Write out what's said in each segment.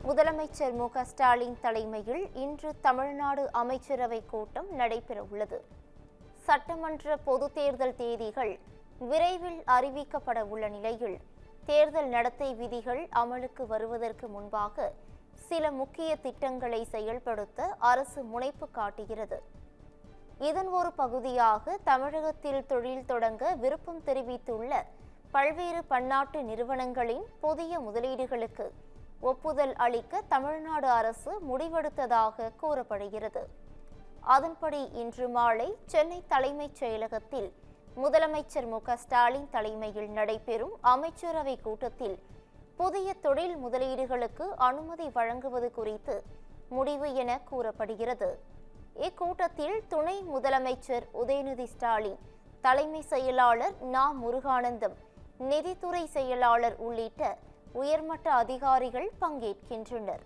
முதலமைச்சர் மு.க.ஸ்டாலின் தலைமையில் இன்று தமிழ்நாடு அமைச்சரவை கூட்டம் நடைபெறவுள்ளது. சட்டமன்ற பொதுத் தேர்தல் தேதிகள் விரைவில் அறிவிக்கப்பட உள்ள நிலையில் தேர்தல் நடத்தை விதிகள் அமலுக்கு வருவதற்கு முன்பாக சில முக்கிய திட்டங்களை செயல்படுத்த அரசு முனைப்பு காட்டுகிறது. இதன் ஒரு பகுதியாக தமிழகத்தில் தொழில் தொடங்க விருப்பம் தெரிவித்துள்ள பல்வேறு பன்னாட்டு நிறுவனங்களின் புதிய முதலீடுகளுக்கு ஒப்புதல் அளிக்க தமிழ்நாடு அரசு முடிவெடுத்ததாக கூறப்படுகிறது. அதன்படி இன்று மாலை சென்னை தலைமைச் செயலகத்தில் முதலமைச்சர் மு.க.ஸ்டாலின் தலைமையில் நடைபெறும் அமைச்சரவை கூட்டத்தில் புதிய தொழில் முதலீடுகளுக்கு அனுமதி வழங்குவது குறித்து முடிவு என கூறப்படுகிறது. இக்கூட்டத்தில் துணை முதலமைச்சர் உதயநிதி ஸ்டாலின், தலைமை செயலாளர் நா. முருகானந்தம், நிதித்துறை செயலாளர் உள்ளிட்ட உயர்மட்ட அதிகாரிகள் பங்கேற்கின்றனர்.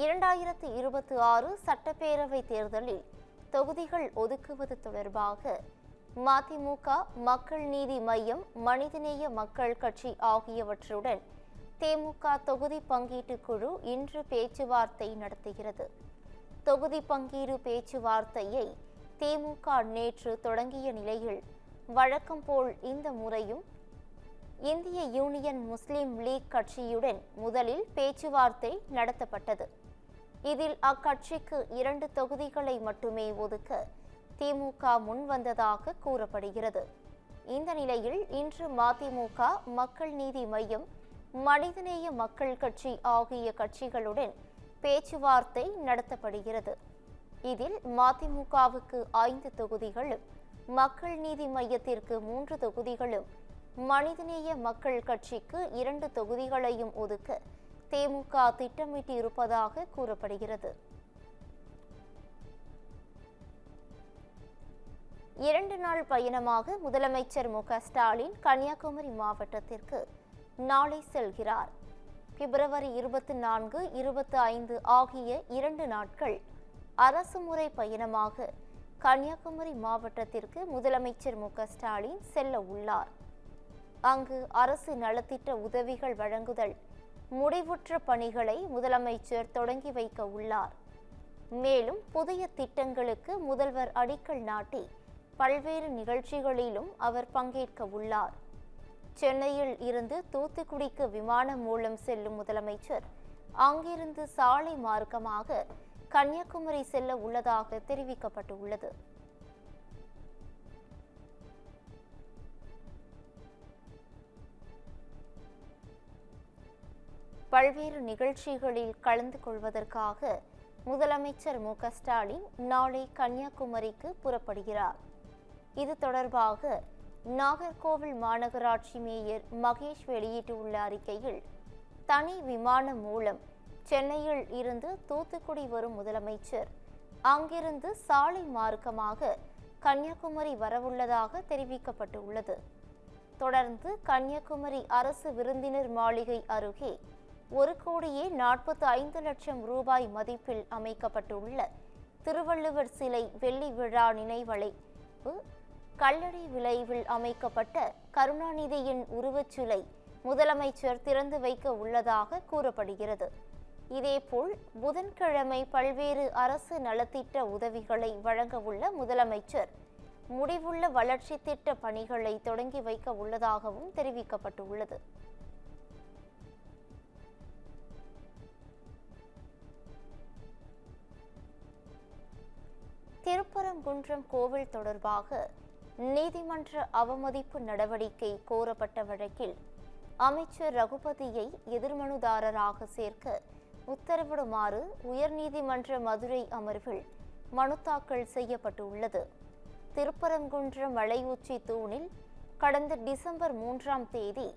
இரண்டாயிரத்து 26 சட்டப்பேரவை தேர்தலில் தொகுதிகள் ஒதுக்குவது தொடர்பாக மதிமுக, மக்கள் நீதி மய்யம், மனிதநேய மக்கள் கட்சி ஆகியவற்றுடன் திமுக தொகுதி பங்கீட்டு குழு இன்று பேச்சுவார்த்தை நடத்துகிறது. தொகுதி பங்கீடு பேச்சுவார்த்தையை திமுக நேற்று தொடங்கிய நிலையில் வழக்கம் போல் இந்த முறையும் இந்திய யூனியன் முஸ்லிம் லீக் கட்சியுடன் முதலில் பேச்சுவார்த்தை நடத்தப்பட்டது. இதில் அக்கட்சிக்கு 2 தொகுதிகளை மட்டுமே ஒதுக்க திமுக முன்வந்ததாக கூறப்படுகிறது. இந்த நிலையில் இன்று மதிமுக, மக்கள் நீதி மய்யம், மனிதநேய மக்கள் கட்சி ஆகிய கட்சிகளுடன் பேச்சுவார்த்தை நடத்தப்படுகிறது. இதில் மதிமுகவுக்கு 5 தொகுதிகளும், மக்கள் நீதி மய்யத்திற்கு 3 தொகுதிகளும், மனிதநேய மக்கள் கட்சிக்கு 2 தொகுதிகளையும் ஒதுக்க திமுக திட்டமிட்டு இருப்பதாக கூறப்படுகிறது. 2 நாள் பயணமாக முதலமைச்சர் மு.க.ஸ்டாலின் கன்னியாகுமரி மாவட்டத்திற்கு நாளை செல்கிறார். பிப்ரவரி 24, 25 ஆகிய 2 நாட்கள் அரசுமுறை பயணமாக கன்னியாகுமரி மாவட்டத்திற்கு முதலமைச்சர் மு.க.ஸ்டாலின் செல்ல உள்ளார். அங்கு அரசு நலத்திட்ட உதவிகள் வழங்குதல் முடிவுற்ற பணிகளை முதலமைச்சர் தொடங்கி வைக்க உள்ளார். மேலும் புதிய திட்டங்களுக்கு முதல்வர் அடிக்கல் நாட்டி பல்வேறு நிகழ்ச்சிகளிலும் அவர் பங்கேற்க உள்ளார். சென்னையில் இருந்து தூத்துக்குடிக்கு விமானம் மூலம் செல்லும் முதலமைச்சர் அங்கிருந்து சாலை மார்க்கமாக கன்னியாகுமரி செல்ல உள்ளதாக தெரிவிக்கப்பட்டுள்ளது. பல்வேறு நிகழ்ச்சிகளில் கலந்து கொள்வதற்காக முதலமைச்சர் மு.க.ஸ்டாலின் நாளை கன்னியாகுமரிக்கு புறப்படுகிறார். இது தொடர்பாக நாகர்கோவில் மாநகராட்சி மேயர் மகேஷ் வெளியிட்டுள்ள அறிக்கையில், தனி விமானம் மூலம் சென்னையில் இருந்து தூத்துக்குடி வரும் முதலமைச்சர் அங்கிருந்து சாலை மார்க்கமாக கன்னியாகுமரி வரவுள்ளதாக தெரிவிக்கப்பட்டுள்ளது. தொடர்ந்து கன்னியாகுமரி அரசு விருந்தினர் மாளிகை அருகே 1,45,00,000 ரூபாய் மதிப்பில் அமைக்கப்பட்டுள்ள திருவள்ளுவர் சிலை வெள்ளி விழா நினைவளைவு, கல்லறை விளைவில் அமைக்கப்பட்ட கருணாநிதியின் உருவச்சிலை முதலமைச்சர் திறந்து வைக்க உள்ளதாக கூறப்படுகிறது. இதேபோல் புதன்கிழமை பல்வேறு அரசு நலத்திட்ட உதவிகளை வழங்க உள்ள முதலமைச்சர் முடிவுள்ள வளர்ச்சி திட்ட பணிகளை தொடங்கி வைக்க உள்ளதாகவும் தெரிவிக்கப்பட்டுள்ளது. திருப்பரங்குன்றம் கோவில் தொடர்பாக நீதிமன்ற அவமதிப்பு நடவடிக்கை கோரப்பட்ட வழக்கில் அமைச்சர் ரகுபதியை எதிர்மனுதாரராக சேர்க்க உத்தரவிடுமாறு உயர்நீதிமன்ற மதுரை அமர்வில் மனு தாக்கல் செய்யப்பட்டுள்ளது. திருப்பரங்குன்றம் மலை உச்சி தூணில் கடந்த டிசம்பர் 3ஆம் தேதி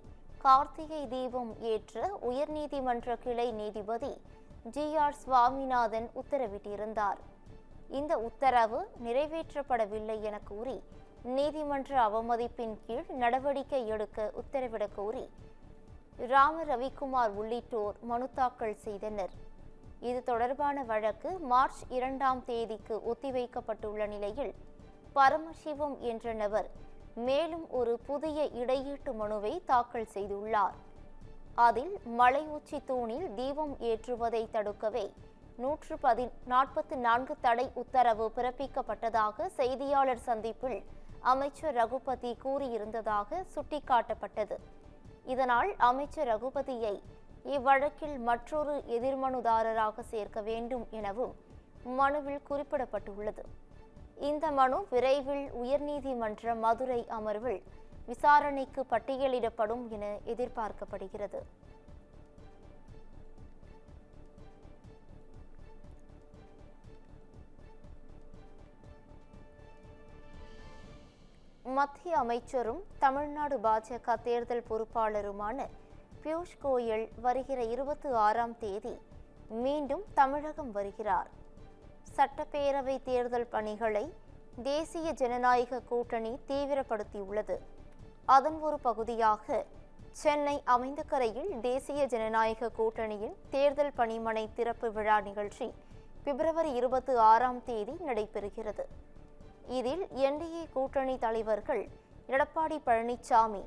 கார்த்திகை தீபம் ஏற்ற உயர்நீதிமன்ற கிளை நீதிபதி ஜி.ஆர். சுவாமிநாதன் உத்தரவிட்டிருந்தார். இந்த உத்தரவு நிறைவேற்றப்படவில்லை என கூறி நீதிமன்ற அவமதிப்பின் கீழ் நடவடிக்கை எடுக்க உத்தரவிடக் கோரி ராம ரவிக்குமார் உள்ளிட்டோர் மனு தாக்கல் செய்தனர். இது தொடர்பான வழக்கு மார்ச் 2ஆம் தேதிக்கு ஒத்திவைக்கப்பட்டுள்ள நிலையில் பரமசிவம் என்ற நபர் மேலும் ஒரு புதிய இடையீட்டு மனுவை தாக்கல் செய்துள்ளார். அதில் மலை உச்சி தூணில் தீபம் ஏற்றுவதை தடுக்கவே 144 தடை உத்தரவு பிறப்பிக்கப்பட்டதாக செய்தியாளர் சந்திப்பில் அமைச்சர் ரகுபதி கூறியிருந்ததாக சுட்டிக்காட்டப்பட்டது. இதனால் அமைச்சர் ரகுபதியை இவ்வழக்கில் மற்றொரு எதிர்மனுதாரராக சேர்க்க வேண்டும் எனவும் மனுவில் குறிப்பிடப்பட்டுள்ளது. இந்த மனு விரைவில் உயர்நீதிமன்ற மதுரை அமர்வில் விசாரணைக்கு பட்டியலிடப்படும் என எதிர்பார்க்கப்படுகிறது. மத்திய அமைச்சரும் தமிழ்நாடு பாஜக தேர்தல் பொறுப்பாளருமான பியூஷ் கோயல் வருகிற 26ஆம் தேதி மீண்டும் தமிழகம் வருகிறார். சட்டப்பேரவை தேர்தல் பணிகளை தேசிய ஜனநாயக கூட்டணி தீவிரப்படுத்தியுள்ளது. அதன் ஒரு பகுதியாக சென்னை அமைந்தகரையில் தேசிய ஜனநாயக கூட்டணியின் தேர்தல் பணிமனை திறப்பு விழா நிகழ்ச்சி பிப்ரவரி 26ஆம் தேதி நடைபெறுகிறது. இதில் என்டிஏ கூட்டணி தலைவர்கள் எடப்பாடி பழனிசாமி,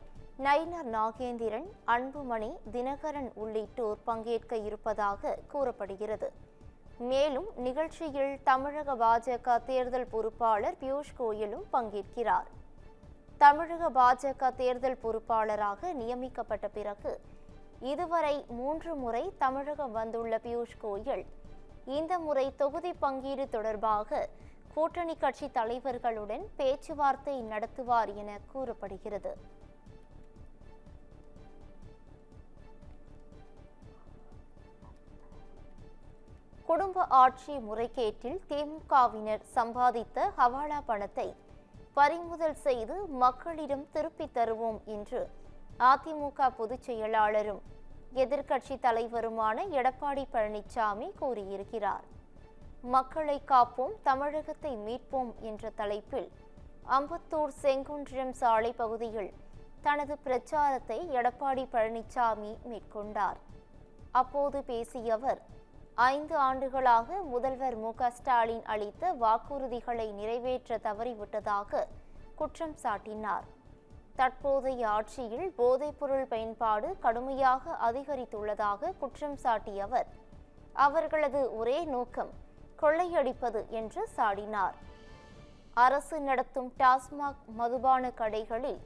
நயினார் நாகேந்திரன், அன்புமணி, தினகரன் உள்ளிட்டோர் பங்கேற்க இருப்பதாக கூறப்படுகிறது. மேலும் நிகழ்ச்சியில் தமிழக பாஜக தேர்தல் பொறுப்பாளர் பியூஷ் கோயலும் பங்கேற்கிறார். தமிழக பாஜக தேர்தல் பொறுப்பாளராக நியமிக்கப்பட்ட பிறகு இதுவரை 3 முறை தமிழகம் வந்துள்ள பியூஷ் கோயல் இந்த முறை தொகுதி பங்கீடு தொடர்பாக கூட்டணி கட்சி தலைவர்களுடன் பேச்சுவார்த்தை நடத்துவார் என கூறப்படுகிறது. குடும்ப ஆட்சி முறைகேட்டில் திமுகவினர் சம்பாதித்த ஹவாலா பணத்தை பறிமுதல் செய்து மக்களிடம் திருப்பித் தருவோம் என்று அதிமுக பொதுச் செயலாளரும் எதிர்க்கட்சி தலைவருமான எடப்பாடி பழனிசாமி கூறியிருக்கிறார். மக்களை காப்போம், தமிழகத்தை மீட்போம் என்ற தலைப்பில் அம்பத்தூர் செங்குன்றம் சாலை பகுதியில் தனது பிரச்சாரத்தை எடப்பாடி பழனிசாமி மேற்கொண்டார். அப்போது பேசிய அவர் 5 ஆண்டுகளாக முதல்வர் மு.க.ஸ்டாலின் அளித்த வாக்குறுதிகளை நிறைவேற்ற தவறிவிட்டதாக குற்றம் சாட்டினார். தற்போதைய ஆட்சியில் போதைப்பொருள் பயன்பாடு கடுமையாக அதிகரித்துள்ளதாக குற்றம் சாட்டிய அவர், அவர்களது ஒரே நோக்கம் கொள்ளையடிப்பது என்று சாடினார். அரசு நடத்தும் டாஸ்மாக் மதுபான கடைகளில்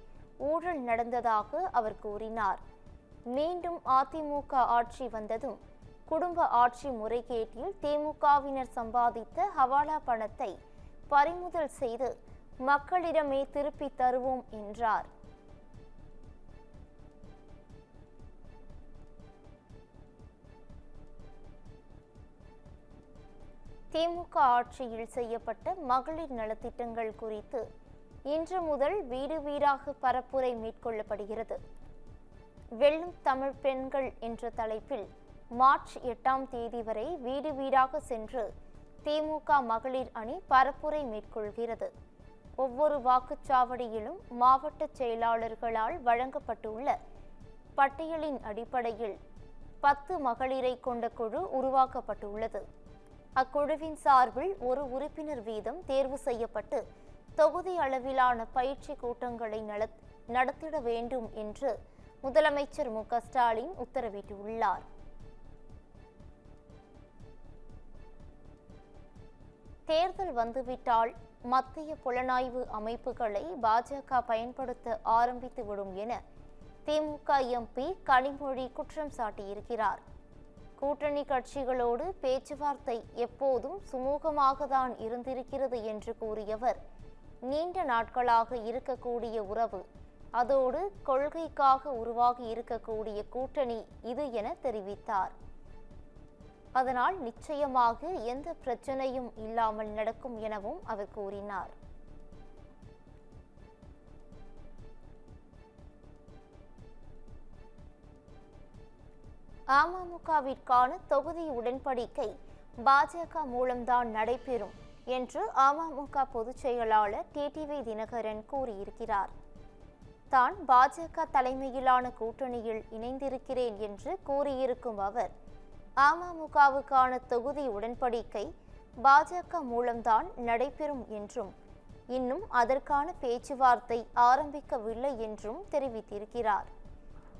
ஊழல் நடந்ததாக அவர் கூறினார். மீண்டும் அதிமுக ஆட்சி வந்ததும் குடும்ப ஆட்சி முறைகேட்டில் திமுகவினர் சம்பாதித்த ஹவாலா பணத்தை பறிமுதல் செய்து மக்களிடமே திருப்பித் தருவோம் என்றார். திமுக ஆட்சியில் செய்யப்பட்ட மகளிர் நலத்திட்டங்கள் குறித்து இன்று முதல் வீடு வீடாக பரப்புரை மேற்கொள்ளப்படுகிறது. வெல்லும் தமிழ் பெண்கள் என்ற தலைப்பில் மார்ச் 8ஆம் தேதி வரை வீடு வீடாக சென்று திமுக மகளிர் அணி பரப்புரை மேற்கொள்கிறது. ஒவ்வொரு வாக்குச்சாவடியிலும் மாவட்ட செயலாளர்களால் வழங்கப்பட்டுள்ள பட்டியலின் அடிப்படையில் 10 மகளிரை கொண்ட குழு உருவாக்கப்பட்டுள்ளது. அக்குழுவின் சார்பில் ஒரு உறுப்பினர் வீதம் தேர்வு செய்யப்பட்டு தொகுதி அளவிலான பயிற்சி கூட்டங்களை நடத்திட வேண்டும் என்று முதலமைச்சர் மு.க.ஸ்டாலின் உத்தரவிட்டுள்ளார். தேர்தல் வந்துவிட்டால் மத்திய புலனாய்வு அமைப்புகளை பாஜக பயன்படுத்த ஆரம்பித்துவிடும் என திமுக எம்பி கனிமொழி குற்றம் சாட்டியிருக்கிறார். கூட்டணி கட்சிகளோடு பேச்சுவார்த்தை எப்போதும் சுமூகமாக தான் இருந்திருக்கிறது என்று கூறியவர், நீண்ட நாட்களாக இருக்கக்கூடிய உறவு, அதோடு கொள்கைக்காக உருவாகி இருக்கக்கூடிய கூட்டணி இது என தெரிவித்தார். அதனால் நிச்சயமாக எந்த பிரச்சனையும் இல்லாமல் நடக்கும் எனவும் அவர் கூறினார். அமமுகவிற்கான தொகுதி உடன்படிக்கை பாஜக மூலம்தான் நடைபெறும் என்று அமமுக பொதுச் செயலாளர் டிடிவி தினகரன் கூறியிருக்கிறார். தான் பாஜக தலைமையிலான கூட்டணியில் இணைந்திருக்கிறேன் என்று கூறியிருக்கும் அவர், அமமுகவுக்கான தொகுதி உடன்படிக்கை பாஜக மூலம்தான் நடைபெறும் என்றும் இன்னும் அதற்கான பேச்சுவார்த்தை ஆரம்பிக்கவில்லை என்றும் தெரிவித்திருக்கிறார்.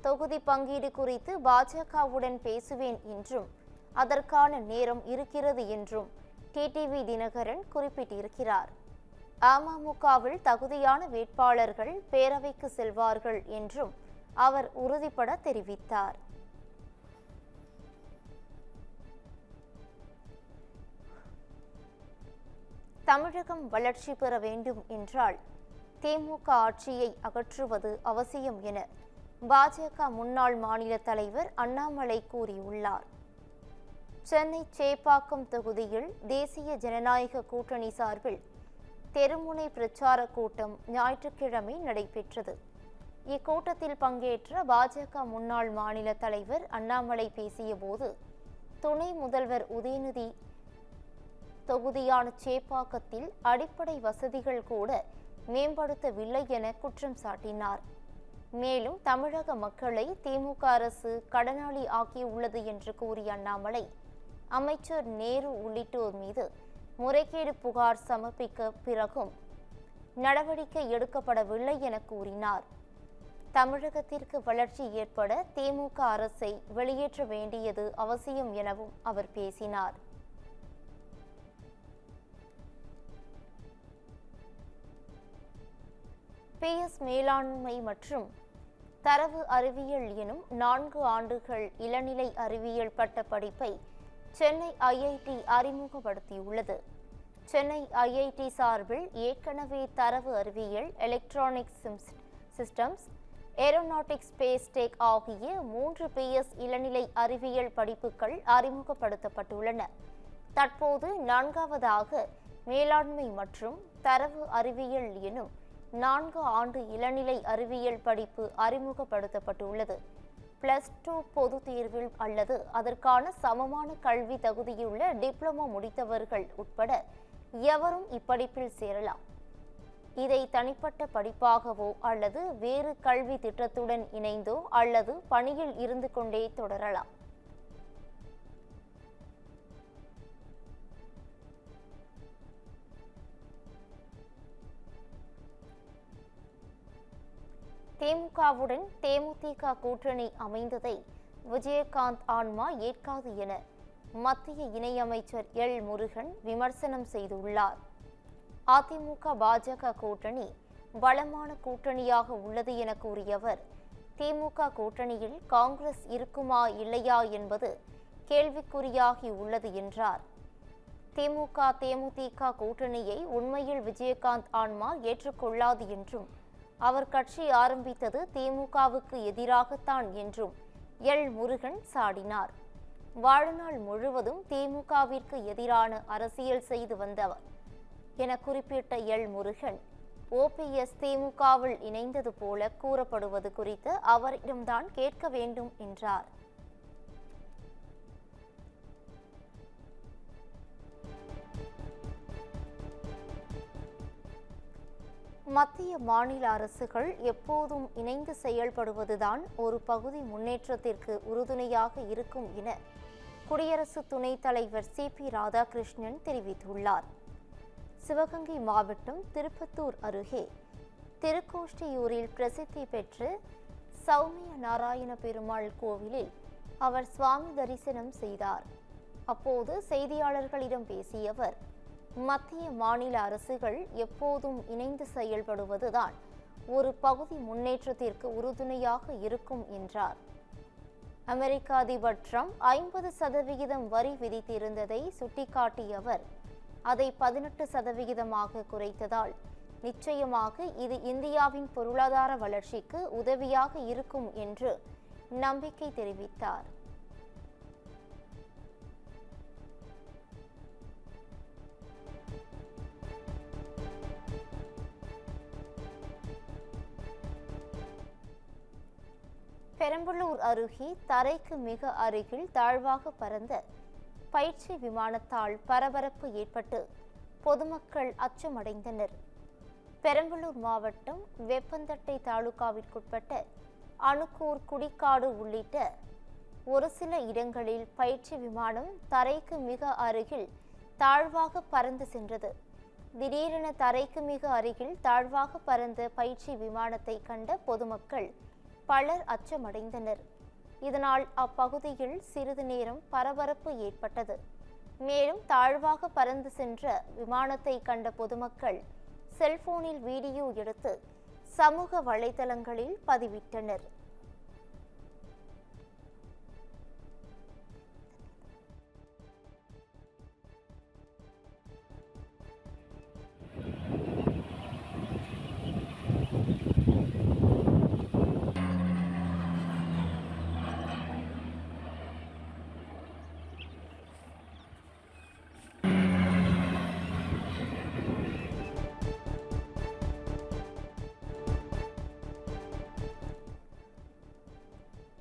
தொகுதி பங்கீடு குறித்து பாஜகவுடன் பேசுவேன் என்றும் அதற்கான நேரம் இருக்கிறது என்றும் டிடிவி தினகரன் குறிப்பிட்டிருக்கிறார். அமமுகவில் தகுதியான வேட்பாளர்கள் பேரவைக்கு செல்வார்கள் என்றும் அவர் உறுதிபட தெரிவித்தார். தமிழகம் வளர்ச்சி பெற வேண்டும் என்றால் திமுக ஆட்சியை அகற்றுவது அவசியம் என பாஜக முன்னாள் மாநில தலைவர் அண்ணாமலை கூறியுள்ளார். சென்னை சேப்பாக்கம் தொகுதியில் தேசிய ஜனநாயக கூட்டணி சார்பில் தெருமுனை பிரச்சார கூட்டம் ஞாயிற்றுக்கிழமை நடைபெற்றது. இக்கூட்டத்தில் பங்கேற்ற பாஜக முன்னாள் மாநில தலைவர் அண்ணாமலை பேசியபோது, துணை முதல்வர் உதயநிதி தொகுதியான சேப்பாக்கத்தில் அடிப்படை வசதிகள் கூட மேம்படுத்தவில்லை என குற்றம் சாட்டினார். மேலும் தமிழக மக்களை திமுக அரசு கடனாளி ஆக்கியுள்ளது என்று கூறிய அண்ணாமலை, அமைச்சர் நேரு உள்ளிட்டோர் மீது முறைகேடு புகார் சமர்ப்பிக்க பிறகும் நடவடிக்கை எடுக்கப்படவில்லை என கூறினார். தமிழகத்திற்கு வளர்ச்சி ஏற்பட திமுக அரசை வெளியேற்ற வேண்டியது அவசியம் எனவும் அவர் பேசினார். PS மேலாண்மை மற்றும் தரவு அறிவியல் எனும் 4 ஆண்டுகள் இளநிலை அறிவியல் பட்ட படிப்பை சென்னை IIT அறிமுகப்படுத்தியுள்ளது. சென்னை IIT சார்பில் ஏற்கனவே தரவு அறிவியல், electronics systems, aeronautics, space tech ஆகிய 3 PS இளநிலை அறிவியல் படிப்புகள் அறிமுகப்படுத்தப்பட்டுள்ளன. தற்போது 4வதாக மேலாண்மை மற்றும் தரவு அறிவியல் எனும் 4 ஆண்டு இளநிலை அறிவியல் படிப்பு அறிமுகப்படுத்தப்பட்டுள்ளது. +2 பொது தேர்வில் அல்லது அதற்கான சமமான கல்வி தகுதியுள்ள டிப்ளமோ முடித்தவர்கள் உட்பட எவரும் இப்படிப்பில் சேரலாம். இதை தனிப்பட்ட படிப்பாகவோ அல்லது வேறு கல்வி திட்டத்துடன் இணைந்தோ அல்லது பணியில் இருந்து கொண்டே தொடரலாம். திமுகவுடன் தேமுதிக கூட்டணி அமைந்ததை விஜயகாந்த் ஆன்மா ஏற்காது என மத்திய இணையமைச்சர் எல் முருகன் விமர்சனம் செய்துள்ளார். அதிமுக பாஜக கூட்டணி பலமான கூட்டணியாக உள்ளது என கூறியவர், திமுக கூட்டணியில் காங்கிரஸ் இருக்குமா இல்லையா என்பது கேள்விக்குறியாகி உள்ளது என்றார். திமுக தேமுதிக கூட்டணியை உண்மையில் விஜயகாந்த் ஆன்மா ஏற்றுக்கொள்ளாது என்றும், அவர் கட்சி ஆரம்பித்தது திமுகவுக்கு எதிராகத்தான் என்றும் எல் முருகன் சாடினார். வாழ்நாள் முழுவதும் திமுகவிற்கு எதிரான அரசியல் செய்து வந்தவர் என குறிப்பிட்ட எல் முருகன், OPS திமுகவில் இணைந்தது போல கூறப்படுவது குறித்து அவரிடம்தான் கேட்க வேண்டும் என்றார். மத்திய மாநில அரசுகள் எப்போதும் இணைந்து செயல்படுவதுதான் ஒரு பகுதி முன்னேற்றத்திற்கு உறுதுணையாக இருக்கும் என குடியரசு துணைத் தலைவர் CP ராதாகிருஷ்ணன் தெரிவித்துள்ளார். சிவகங்கை மாவட்டம் திருப்பத்தூர் அருகே திருக்கோஷ்டியூரில் பிரசித்தி பெற்ற சௌமிய நாராயண பெருமாள் கோவிலில் அவர் சுவாமி தரிசனம் செய்தார். அப்போது செய்தியாளர்களிடம் பேசிய அவர், மத்திய மாநில அரசுகள் எப்போதும் இணைந்து செயல்படுவதுதான் ஒரு பகுதி முன்னேற்றத்திற்கு உறுதுணையாக இருக்கும் என்றார். அமெரிக்க அதிபர் ட்ரம்ப் 50% வரி விதித்திருந்ததை சுட்டிக்காட்டிய அவர், அதை 18% குறைத்ததால் நிச்சயமாக இது இந்தியாவின் பொருளாதார வளர்ச்சிக்கு உதவியாக இருக்கும் என்று நம்பிக்கை தெரிவித்தார். பெரம்பலூர் அருகே தரைக்கு மிக அருகில் தாழ்வாக பறந்த பயிற்சி விமானத்தால் பரபரப்பு ஏற்பட்டு பொதுமக்கள் அச்சமடைந்தனர். பெரம்பலூர் மாவட்டம் வெப்பந்தட்டை தாலுகாவிற்குட்பட்ட அணுக்கூர், குடிக்காடு உள்ளிட்ட ஒரு சில இடங்களில் பயிற்சி விமானம் தரைக்கு மிக அருகில் தாழ்வாக பறந்து சென்றது. திடீரென தரைக்கு மிக அருகில் தாழ்வாக பறந்த பயிற்சி விமானத்தை கண்ட பொதுமக்கள் பலர் அச்சமடைந்தனர். இதனால் அப்பகுதியில் சிறிது நேரம் பரபரப்பு ஏற்பட்டது. மேலும் தாழ்வாக பறந்து சென்ற விமானத்தை கண்ட பொதுமக்கள் செல்போனில் வீடியோ எடுத்து சமூக வலைதளங்களில் பதிவிட்டனர்.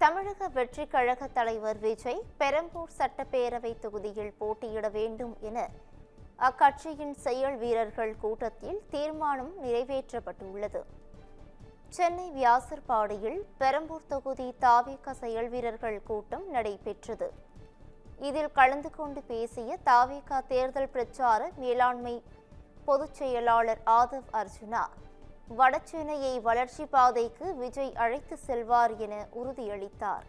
தமிழக வெற்றிக் கழக தலைவர் விஜய் பெரம்பூர் சட்டப்பேரவை தொகுதியில் போட்டியிட வேண்டும் என அக்கட்சியின் செயல் வீரர்கள் கூட்டத்தில் தீர்மானம் நிறைவேற்றப்பட்டுள்ளது. சென்னை வியாசர்பாடியில் பெரம்பூர் தொகுதி தாவேகா செயல் வீரர்கள் கூட்டம் நடைபெற்றது. இதில் கலந்து கொண்டு பேசிய தாவேகா தேர்தல் பிரச்சார மேலாண்மை பொதுச் செயலாளர் ஆதவ் அர்ஜுனா, வடசென்னையை வளர்ச்சி பாதைக்கு விஜய் அழைத்து செல்வார் என உறுதியளித்தார்.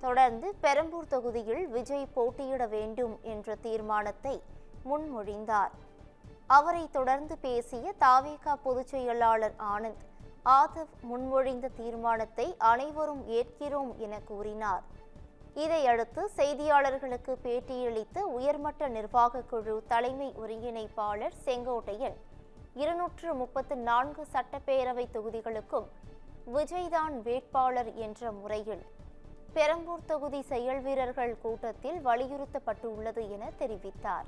தொடர்ந்து பெரம்பூர் தொகுதியில் விஜய் போட்டியிட வேண்டும் என்ற தீர்மானத்தை முன்மொழிந்தார். அவரை தொடர்ந்து பேசிய தாவேகா பொதுச் செயலாளர் ஆனந்த், ஆதவ் முன்மொழிந்த தீர்மானத்தை அனைவரும் ஏற்கிறோம் என கூறினார். இதையடுத்து செய்தியாளர்களுக்கு பேட்டியளித்த உயர்மட்ட நிர்வாக குழு தலைமை ஒருங்கிணைப்பாளர் செங்கோட்டையன், 234 சட்டப்பேரவை தொகுதிகளுக்கும் விஜய்தான் வேட்பாளர் என்ற முறையில் பெரம்பூர் தொகுதி செயல் வீரர்கள் கூட்டத்தில் வலியுறுத்தப்பட்டுள்ளது என தெரிவித்தார்.